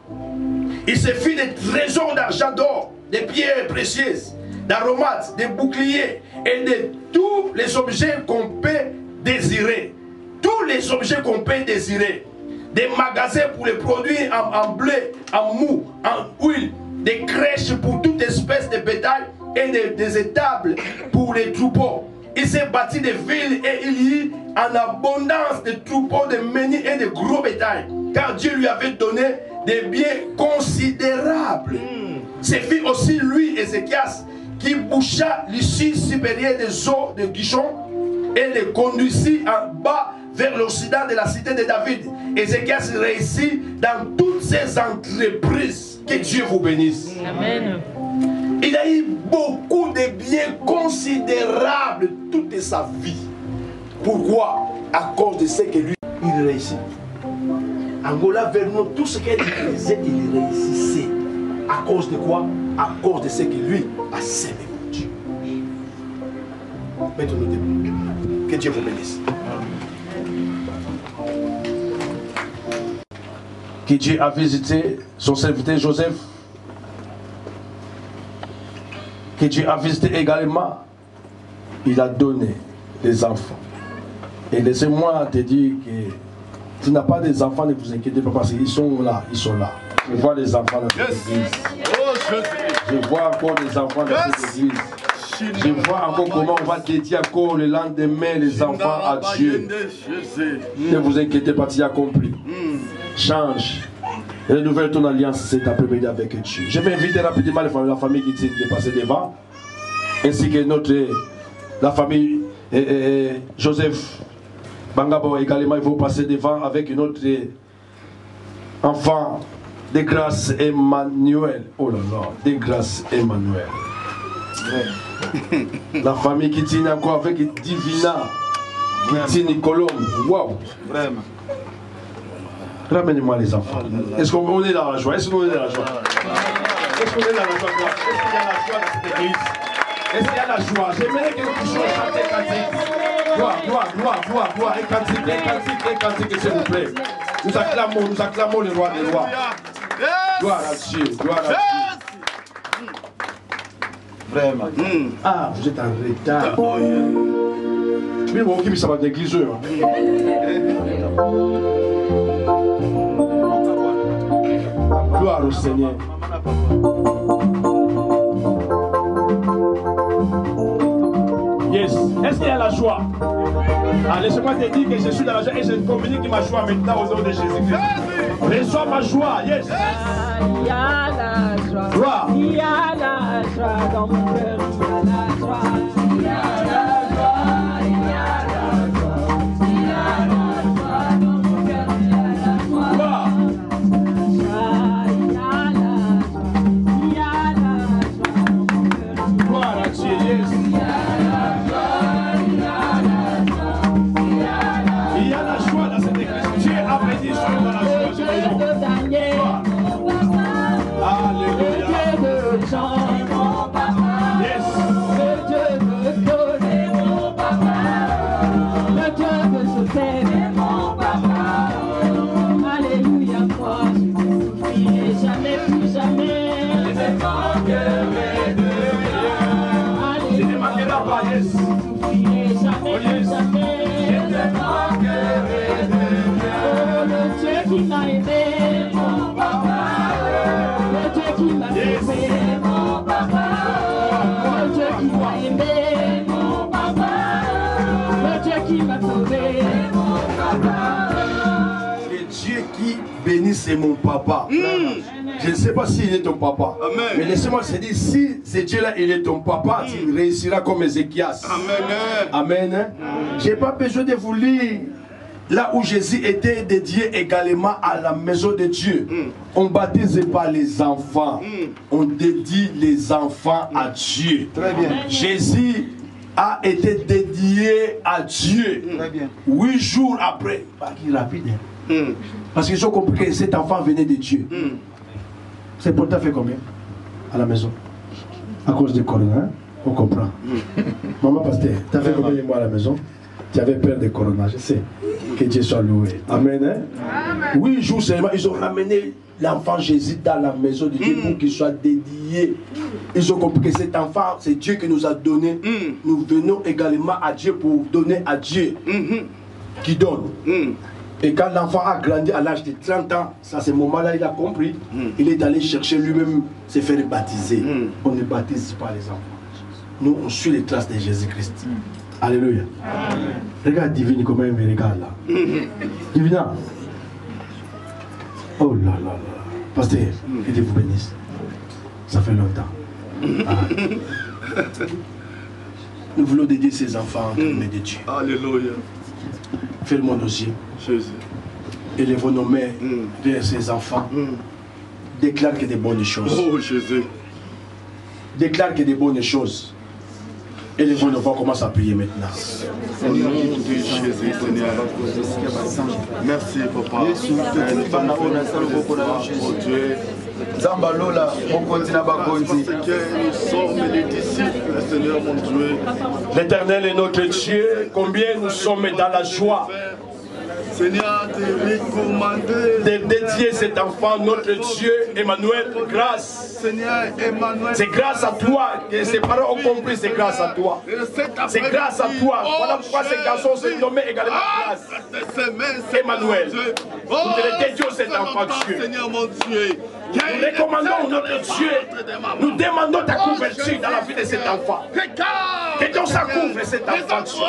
Il se fit des trésors d'argent, d'or, des pierres précieuses, d'aromates, des boucliers et de tous les objets qu'on peut désirer. Tous les objets qu'on peut désirer. Des magasins pour les produits en blé, en mou, en huile, des crèches pour toute espèce de bétail et des étables pour les troupeaux. Il s'est bâti des villes et il y eut en abondance de troupeaux, de menus et de gros bétail. Car Dieu lui avait donné des biens considérables. C'est fit aussi lui, Ézéchias, qui boucha l'issue supérieure des eaux de Gishon et les conduisit en bas vers l'occident de la cité de David. Ézéchias réussit dans toutes ses entreprises. Que Dieu vous bénisse. Amen. Il a eu beaucoup de biens considérables toute sa vie. Pourquoi? À cause de ce que lui, il réussit. Angola, vers nous, tout ce qu'il faisait, il réussissait. À cause de quoi? À cause de ce que lui a sémé pour Dieu. Mettons-nous debout. Que Dieu vous bénisse. Que Dieu a visité son serviteur Joseph. Que Dieu a visité également. Il a donné des enfants. Et laissez-moi te dire que tu n'as pas des enfants, ne vous inquiétez pas parce qu'ils sont là. Ils sont là. Je vois des enfants dans cette église. Je vois encore des enfants dans cette église. Je vois encore comment on va dédier encore le lendemain les enfants à Dieu. Ne vous inquiétez pas, tu as compris. Change. Renouvelle ton alliance cet après-midi avec Dieu. Je vais inviter rapidement la famille qui est passée devant. Ainsi que la famille Joseph Bangabo également. Ils vont passer devant avec Enfant, de grâce Emmanuel. Oh là là, de grâce Emmanuel. La famille qui tient encore avec Divina, qui tient Colombe. Waouh. Vraiment. Ramenez-moi les enfants. Est-ce qu'on est dans la joie? Est-ce qu'on est dans la joie? Est-ce qu'on est dans la joie? Est-ce qu'il y a la joie dans cette église? Est-ce qu'il y a la joie? J'aimerais que nous puissions chanter cantique. Gloire, gloire, gloire, gloire, gloire. Et cantique, s'il vous plaît. Nous acclamons le roi des rois. Gloire à Dieu, gloire à Dieu. Vraiment. Ah, vous êtes en retard. Mais bon, qui ça va d'église? Gloire au Seigneur. Yes. Est-ce qu'il y a la joie? Ah, laisse-moi te dire que je suis dans la joie et je communique ma joie maintenant au nom de Jésus-Christ. Reçois ma joie. Yes. Il y a la joie. Gloire. Il y a la joie dans mon cœur. Il y a la joie. Il y a la joie. Il y a la joie dans mon cœur. Il y a la joie. Gloire. Il y a la joie. Il y a la joie dans mon cœur. Gloire à Dieu. Yes. Il y a la joie dans cette église. Dieu a béni sur dans la joie. Alléluia. Yes. Alléluia, moi je ne souffrirai jamais, plus jamais. Je ne manquerai de rien. Je ne manquerai pas. Yes. Je ne souffrirai jamais, plus jamais. Je ne manquerai de rien. Oh, le Dieu qui m'a aimé, mon papa. Le Dieu qui m'a sauvé, mon papa. Le Dieu qui m'a aimé, mon papa. Le Dieu qui m'a sauvé, mon papa. Le Dieu qui bénisse mon papa. Je ne sais pas s'il est ton papa. Amen. Mais laissez-moi te dire, si ce Dieu-là, il est ton papa, tu réussiras comme Ézéchias. Amen. Amen. Je n'ai pas besoin de vous lire. Là où Jésus était dédié également à la maison de Dieu. On ne baptise pas les enfants. On dédie les enfants à Dieu. Très bien. Jésus a été dédié à Dieu. Très bien. 8 jours après. Pas qu'il est rapide. Parce qu'ils ont compris que cet enfant venait de Dieu. C'est pour t'as fait combien à la maison? À cause du corona, hein? On comprend. Maman pasteur, t'as fait combien de mois à la maison? Tu avais peur de corona, je sais. Que Dieu soit loué. Amen. Hein? 8 jours seulement, ils ont ramené l'enfant Jésus dans la maison de Dieu pour qu'il soit dédié. Ils ont compris que cet enfant, c'est Dieu qui nous a donné. Nous venons également à Dieu pour donner à Dieu qui donne. Et quand l'enfant a grandi à l'âge de 30 ans, à ce moment-là, il a compris. Il est allé chercher lui-même se faire baptiser. On ne baptise pas les enfants. Nous, on suit les traces de Jésus-Christ. Alléluia. Regarde Divine comment il me regarde là. Divina. Oh là là là. Pasteur, que Dieu vous bénisse. Ça fait longtemps. Ah. Nous voulons dédier ces enfants entre les mains de Dieu. Alléluia. Fais-le-moi nos yeux. Jésus. Élevons nos mains vers ces enfants. Déclare que des bonnes choses. Oh Jésus. Déclare que des bonnes choses. Élevons nos voix, on commence à prier maintenant. Au nom de Jésus, Seigneur. Merci, Papa. Oh Dieu. Zambalola, Mokontina Bakonzi. Parce que nous sommes les disciples, Seigneur mon Dieu. L'Éternel est notre Dieu. Combien nous sommes dans la joie Seigneur, de recommander. de dédier cet enfant, notre Dieu, Emmanuel, grâce. Seigneur Emmanuel. C'est grâce à toi que ses parents ont compris, c'est grâce à toi. C'est grâce à toi. Voilà pourquoi ces garçons se nomment également grâce. Emmanuel. Nous te dédions cet enfant, Dieu. Seigneur mon Dieu. Nous recommandons notre Dieu. Nous demandons ta couverture dans la vie de cet enfant. Que ton sang couvre cet enfant, Dieu.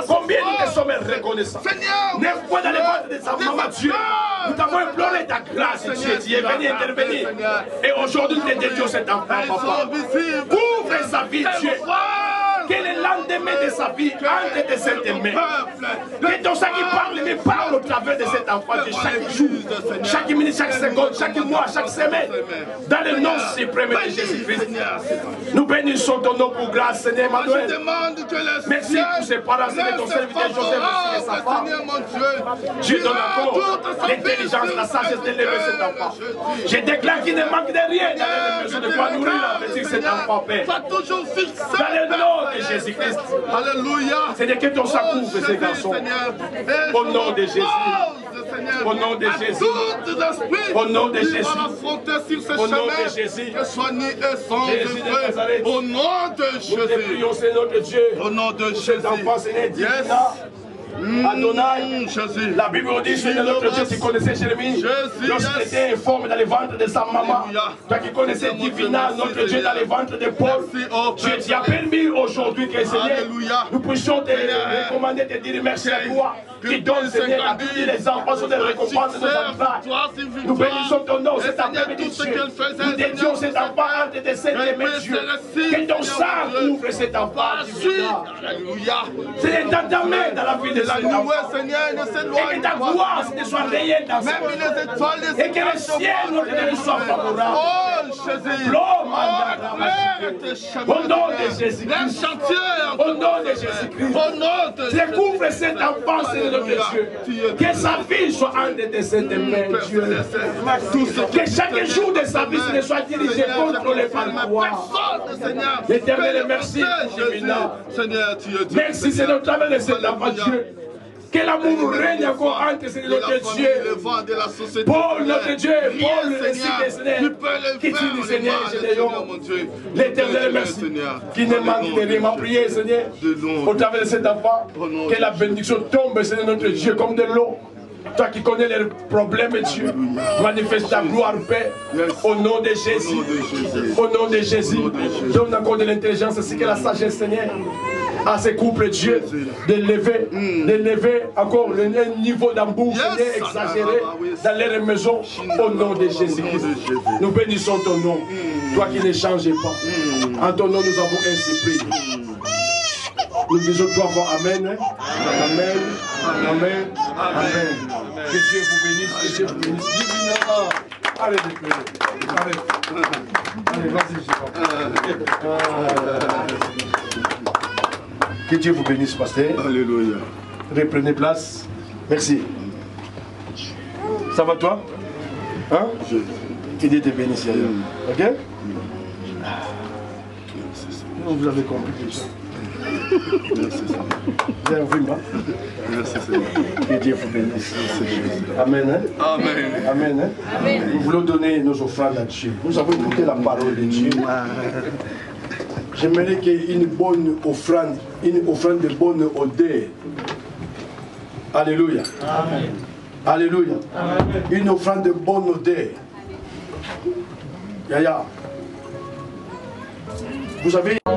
Combien nous te sommes reconnaissants. 9 fois dans les ventres de sa maman, Dieu. Nous t'avons imploré ta grâce, Dieu. Tu es venu intervenir. Et aujourd'hui, nous te dédions cet enfant, papa. Couvre sa vie, Dieu. que le lendemain de sa vie entre de cette main. Que ton sang qui parle, mais parle au travers de cet enfant de chaque jour, chaque minute, chaque seconde, chaque mois, chaque semaine. Dans le nom suprême de Jésus-Christ. Nous bénissons ton nom pour grâce, Seigneur Emmanuel. Merci pour ces parents, Seigneur, ton serviteur Joseph et sa femme. Dieu donne encore l'intelligence, la sagesse d'élever cet enfant. Je déclare qu'il ne manque de rien dans la maison de quoi nourrir l'appétit cet enfant, Père. Dans le nom de Jésus-Christ. Alléluia. Seigneur, que ton sang couvre ces garçons. Au nom de Jésus. Au nom de Jésus. Au nom de Jésus. Au nom de Jésus. Jésus de Nazareth. Au nom de Jésus. Nous te prions, Seigneur notre Dieu. Au nom de Jésus. Ces enfants, Seigneur, Adonai, la Bible dit, Seigneur notre Dieu, tu connaissais Jérémie lorsqu'il était informé dans le ventre de sa maman. Toi qui connaissais Divina, notre Dieu, dans le ventre de Paul. Dieu t'y a permis aujourd'hui que Seigneur, nous puissions te recommander, te dire merci à toi qui donne, Seigneur, à tous les enfants sur des récompenses de nos entrailles. Nous bénissons ton nom cet après-midi, Dieu. Nous dédions cet enfant entre tes saintes mains, Dieu. Que ton sang couvre cet enfant, Divina. C'est dans ta main dans la vie de cet enfant. Et que ta gloire soit réelle dans sa vie. Et que le ciel nous soit favorable. Au nom de Jésus-Christ. Au nom de Jésus-Christ. Découvre cet enfant, Seigneur notre Dieu. Que sa vie soit entre tes saintes mains, Dieu. Que chaque jour de sa vie soit dirigé, contrôlé par toi. L'éternel, merci, Divina. Merci, Seigneur, au travers de cet enfant, Dieu. Que l'amour règne encore entre Seigneur notre Dieu. Paul notre Dieu, Paul le Seigneur, qui dit Seigneur, l'éternel merci, qui ne manque de rien. Ma prière, Seigneur, au travers de cet enfant, que la bénédiction tombe, Seigneur notre Dieu, comme de l'eau. Toi qui connais les problèmes, Dieu, manifeste ta gloire, Père, au nom de Jésus. Au nom de Jésus, donne encore de l'intelligence ainsi que la sagesse, Seigneur, à ces couples, Dieu, d'élever encore le niveau d'amour, Seigneur, exagéré dans leur maison, au nom de Jésus-Christ. Nous bénissons ton nom, toi qui ne changes pas. En ton nom, nous avons ainsi prié. Nous disons trois fois Amen. Amen. Amen. Amen. Que Dieu vous bénisse. Que Dieu vous bénisse. Arrête de pleurer. Arrête. Allez, vas-y, que Dieu vous bénisse, pasteur. Alléluia. Reprenez place. Merci. Ça va toi? Hein? Que Dieu te bénisse ailleurs. Ok? Vous avez compris déjà. Merci Seigneur. Merci Seigneur. Que Dieu vous bénisse. Amen. Hein? Amen. Amen. Hein? Amen. Nous voulons donner nos offrandes à Dieu. Nous avons écouté la parole de Dieu. J'aimerais qu'il y ait une bonne offrande, une offrande de bonne odeur. Alléluia. Amen. Alléluia. Amen. Une offrande de bonne odeur. Yaya. Vous avez... Ah